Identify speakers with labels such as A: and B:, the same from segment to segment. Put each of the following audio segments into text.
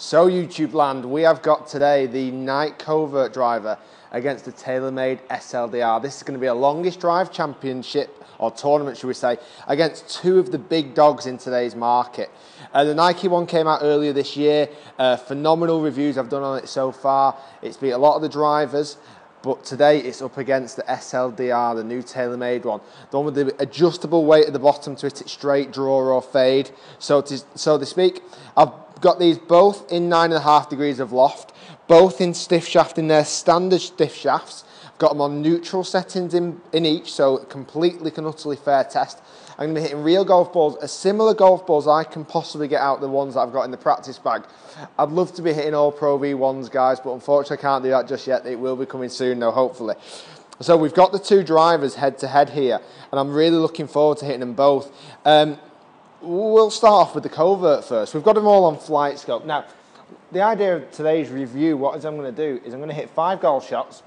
A: So YouTube land, we have got today the night covert driver against the TaylorMade SLDR. This is going to be a longest drive championship, or tournament should we say, against two of the big dogs in today's market. The Nike one came out earlier this year. Phenomenal reviews I've done on it so far. It's beat a lot of the drivers. But today it's up against the SLDR, the new TaylorMade one. The one with the adjustable weight at the bottom to hit it straight, draw or fade, so to speak. I've got these both in 9.5 degrees of loft, both in stiff shaft in their standard stiff shafts. I've got them on neutral settings in each, so completely and utterly fair test. I'm going to be hitting real golf balls, as similar golf balls I can possibly get out the ones that I've got in the practice bag. I'd love to be hitting all Pro V1s, guys, but unfortunately I can't do that just yet. It will be coming soon though, hopefully. So we've got the two drivers head to head here, and I'm really looking forward to hitting them both. We'll start off with the covert first. We've got them all on flight scope. Now, the idea of today's review, what I'm going to do is I'm going to hit 5 golf shots,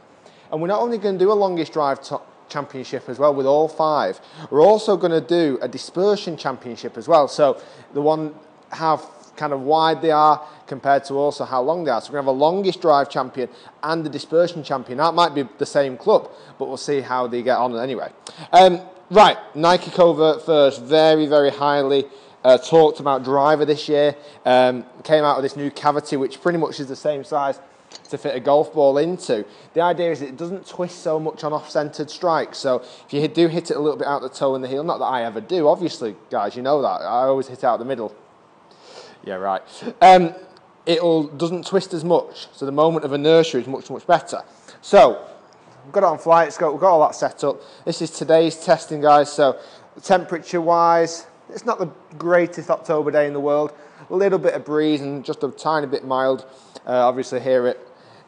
A: and we're not only going to do a longest drive championship as well with all 5, we're also going to do a dispersion championship as well. So the one, how kind of wide they are compared to also how long they are. So we're going to have a longest drive champion and the dispersion champion. That might be the same club, but we'll see how they get on anyway. Right, Nike Covert first, very, very highly talked about driver this year. Came out with this new cavity, which pretty much is the same size to fit a golf ball into. The idea is it doesn't twist so much on off-centered strikes, so if you do hit it a little bit out the toe and the heel, not that I ever do, obviously, guys, you know that, I always hit out the middle. Yeah, right. It doesn't twist as much, so the moment of inertia is much, much better. So, we've got it on flight scope, we've got all that set up. This is today's testing, guys, so temperature-wise, it's not the greatest October day in the world. A little bit of breeze and just a tiny bit mild. Obviously here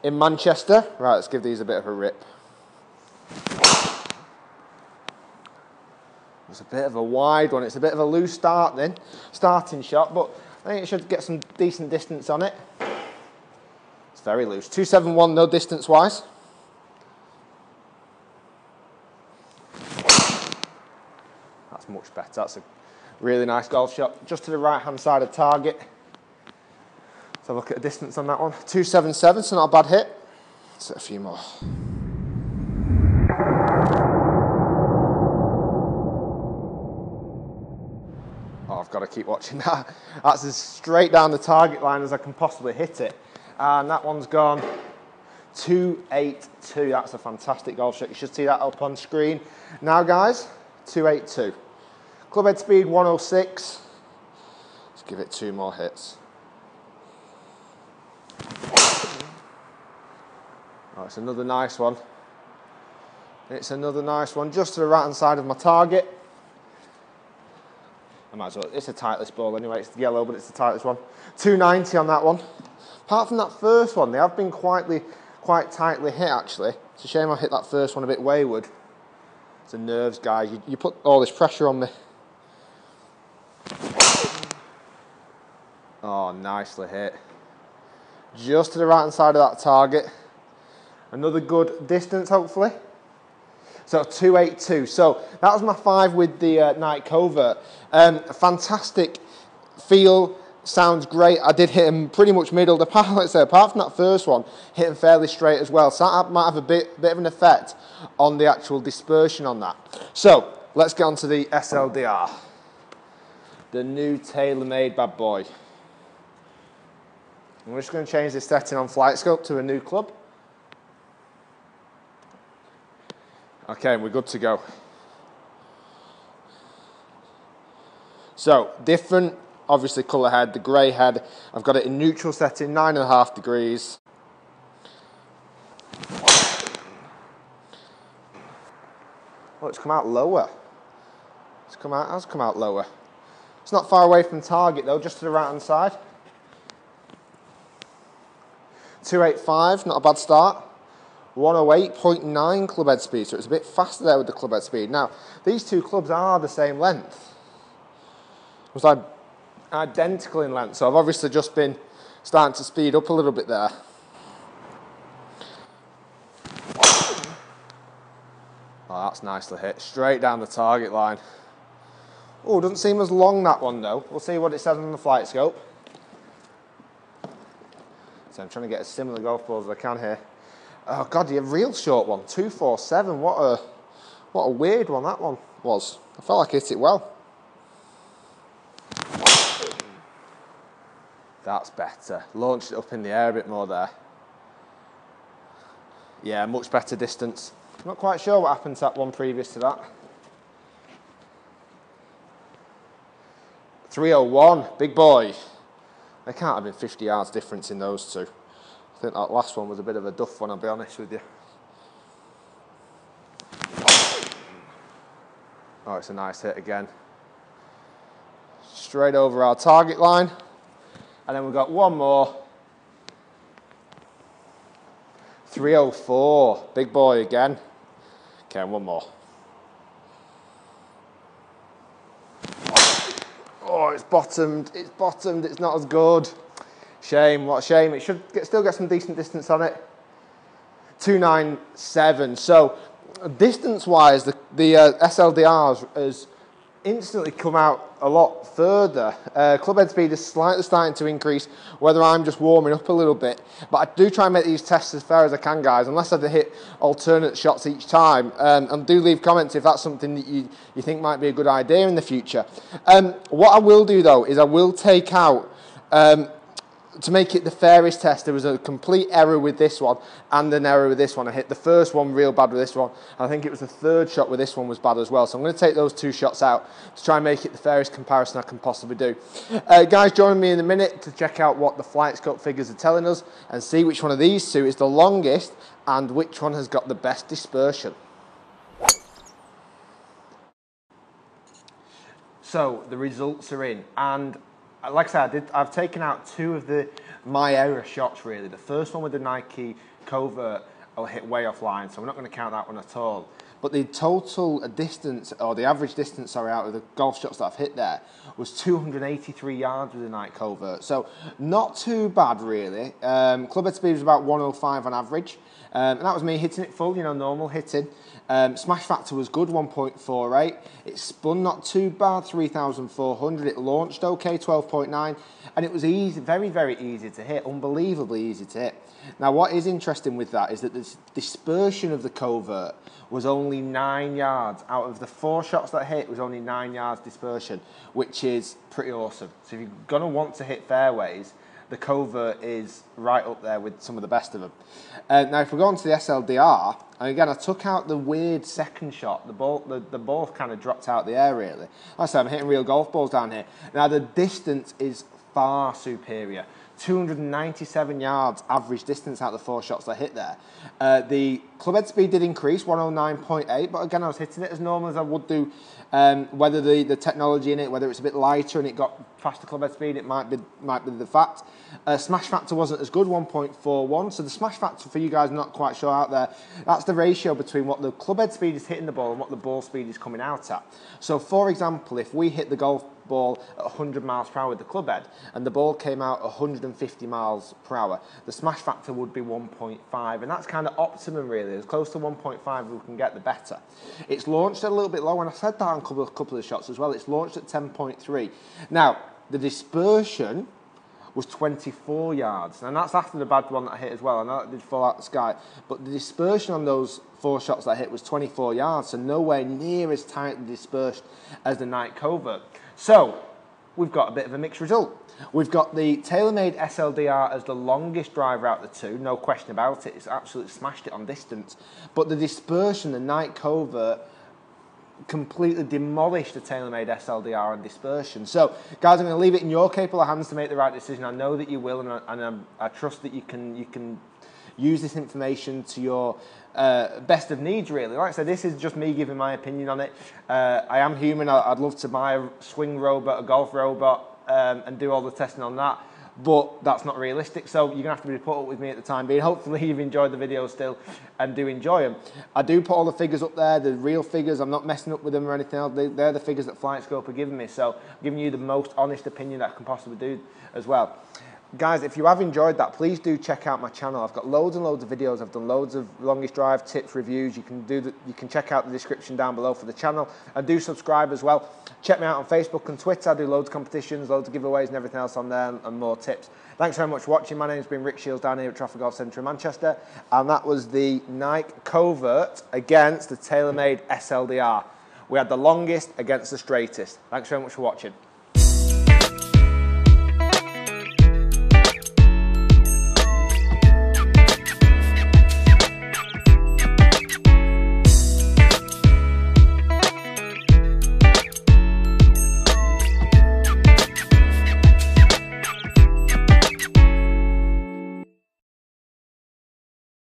A: in Manchester. Right, let's give these a bit of a rip. It's a bit of a wide one. It's a bit of a loose starting shot, but I think it should get some decent distance on it. It's very loose. 271, no distance-wise. That's much better. That's a really nice golf shot. Just to the right-hand side of target. So look at the distance on that one. 277, so not a bad hit. Let's hit a few more. Oh, I've got to keep watching that. That's as straight down the target line as I can possibly hit it. And that one's gone 282. That's a fantastic golf shot. You should see that up on screen. Now, guys, 282. Club head speed 106. Let's give it 2 more hits. Oh, it's another nice one. It's another nice one, just to the right-hand side of my target. I might as well, it's a tightless ball anyway, it's yellow, but it's the tightest one. 290 on that one. Apart from that first one, they have been quite tightly hit, actually. It's a shame I hit that first one a bit wayward. It's the nerves, guys. You put all this pressure on me. Oh, nicely hit. Just to the right-hand side of that target. Another good distance, hopefully. So 282. So that was my 5 with the night covert. Fantastic feel, sounds great. I did hit him pretty much middle. Apart from that first one, hit him fairly straight as well. So that might have a bit of an effect on the actual dispersion on that. So let's get on to the SLDR, the new TaylorMade bad boy. I'm just going to change this setting on flight scope to a new club. Okay, we're good to go. So, different, obviously, colour head, the grey head. I've got it in neutral setting, 9.5 degrees. Oh, it's come out lower. It's come out lower. It's not far away from target though, just to the right-hand side. 285, not a bad start. 108.9 club head speed, so it's a bit faster there with the club head speed. Now, these two clubs are the same length. It's like identical in length, so I've obviously just been starting to speed up a little bit there. Oh, that's nicely hit, straight down the target line. Oh, doesn't seem as long, that one though. We'll see what it says on the flight scope. So I'm trying to get as similar golf balls as I can here. Oh God, a real short one, 247. What a weird one that one was. I felt like I hit it well. That's better. Launched it up in the air a bit more there. Yeah, much better distance. Not quite sure what happened to that one previous to that. 301, big boy. There can't have been 50 yards difference in those two. I think that last one was a bit of a duff one, I'll be honest with you. Oh, it's a nice hit again. Straight over our target line. And then we've got one more. 304, big boy again. Okay, one more. Oh, it's bottomed, it's not as good. Shame, what a shame. It should still get some decent distance on it. 297. So, distance-wise, the SLDR has instantly come out a lot further. Club head speed is slightly starting to increase, whether I'm just warming up a little bit. But I do try and make these tests as fair as I can, guys, unless I have to hit alternate shots each time. And do leave comments if that's something that you think might be a good idea in the future. What I will do, though, is I will take out... to make it the fairest test, there was a complete error with this one and an error with this one. I hit the first one real bad with this one. I think it was the third shot with this one was bad as well. So I'm going to take those two shots out to try and make it the fairest comparison I can possibly do. Guys, join me in a minute to check out what the flight scope figures are telling us and see which one of these two is the longest and which one has got the best dispersion. So the results are in, and like I said, I've taken out two of my error shots really. The first one with the Nike covert, I hit way offline, so I'm not going to count that one at all. But the total distance, or the average distance, sorry, out of the golf shots that I've hit there was 283 yards with the Nike covert. So not too bad really. Club head speed was about 105 on average. And that was me hitting it full, you know, normal hitting. Smash factor was good, 1.48. It spun not too bad, 3,400. It launched okay, 12.9. And it was easy, very, very easy to hit, unbelievably easy to hit. Now, what is interesting with that is that the dispersion of the covert was only 9 yards. Out of the 4 shots that I hit, it was only 9 yards dispersion, which is pretty awesome. So if you're going to want to hit fairways, the covert is right up there with some of the best of them. Now, if we go on to the SLDR, and again, I took out the weird second shot. The ball kind of dropped out the air, really. Like I said, I'm hitting real golf balls down here. Now, the distance is far superior. 297 yards average distance out of the 4 shots I hit there. The club head speed did increase, 109.8, but again, I was hitting it as normal as I would do. Whether the technology in it, whether it's a bit lighter and it got faster club head speed, it might be the fact. Smash factor wasn't as good, 1.41. So the smash factor, for you guys not quite sure out there, that's the ratio between what the club head speed is hitting the ball and what the ball speed is coming out at. So for example, if we hit the golf ball at 100 miles per hour with the club head and the ball came out 150 miles per hour, the smash factor would be 1.5, and that's kind of optimum really. As close to 1.5 we can get, the better. It's launched a little bit low, and I said that on a couple of shots as well. It's launched at 10.3. Now, the dispersion was 24 yards, and that's after the bad one that I hit as well. I know it did fall out the sky, but the dispersion on those 4 shots that I hit was 24 yards, so nowhere near as tightly dispersed as the Nike covert. So, we've got a bit of a mixed result. We've got the TaylorMade SLDR as the longest driver out of the two, no question about it. It's absolutely smashed it on distance. But the dispersion, the Nike covert, completely demolished the TaylorMade SLDR on dispersion. So, guys, I'm going to leave it in your capable hands to make the right decision. I know that you will, and I trust that you can use this information to your best of needs, really. Like I said, this is just me giving my opinion on it. I am human. I'd love to buy a swing robot, a golf robot, and do all the testing on that, but that's not realistic, so you're going to have to be put up with me at the time being. Hopefully you've enjoyed the videos still and do enjoy them. I do put all the figures up there, the real figures. I'm not messing up with them or anything else. They're the figures that FlightScope are giving me, so I'm giving you the most honest opinion that I can possibly do as well. Guys, if you have enjoyed that, please do check out my channel. I've got loads and loads of videos. I've done loads of longest drive tips, reviews. You can check out the description down below for the channel, and do subscribe as well. Check me out on Facebook and Twitter. I do loads of competitions, loads of giveaways and everything else on there, and more tips. Thanks very much for watching. My name's been Rick Shields down here at Trafford Golf Centre in Manchester, and that was the Nike Covert against the TaylorMade SLDR. We had the longest against the straightest. Thanks very much for watching.